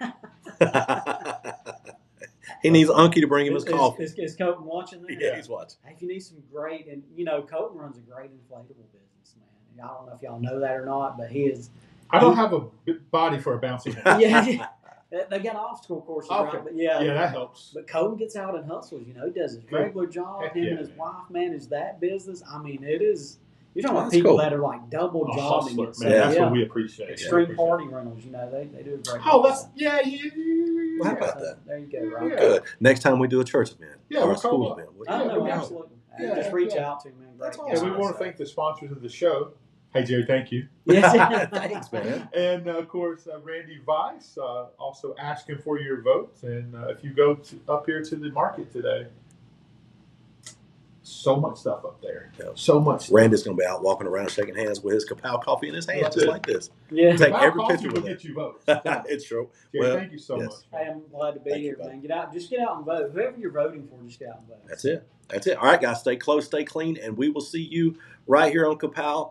He needs Unky to bring him his coffee. Is Colton watching that? Yeah, he's watching. Hey, if you need some great, and Colton runs a great inflatable business, man. I don't know if y'all know that or not, but he is. I don't have a body for a bouncy house. Yeah, they got obstacle courses, Okay. right? But yeah, that helps. But Colton gets out and hustles. He does his regular job. Heck Him yeah, and his man. wife, man, is that business. It is. You're talking about That's people cool. that are like double A jobbing. hustler, it. man. That's what we appreciate. Extreme party rentals, they do a great Oh, job. that's Well, how about that? There you go, right? Yeah. Good. Next time we do a church event Yeah, or we'll a school call up. event. I know, Yeah. absolutely. Yeah, Just reach yeah. out to me, man. That's Great awesome. And we guys. want to thank the sponsors of the show. Hey, Jerry, thank you. Yes. Thanks, man. And, of course, Randy Weiss also asking for your votes. And if you go up here to the market today, so much stuff up there. Yeah. So much stuff. Randy's going to be out walking around shaking hands with his Kapow coffee in his hand, That's just it. like this. Yeah. Take Kapow every Coffee picture will with get it. you votes. It's true. Jerry, Well, thank you so yes. much. Hey, I'm glad to be Thank here, you, man. Get out and vote. Whoever you're voting for, just get out and vote. That's it. All right, guys, stay close, stay clean, and we will see you right here on Kapow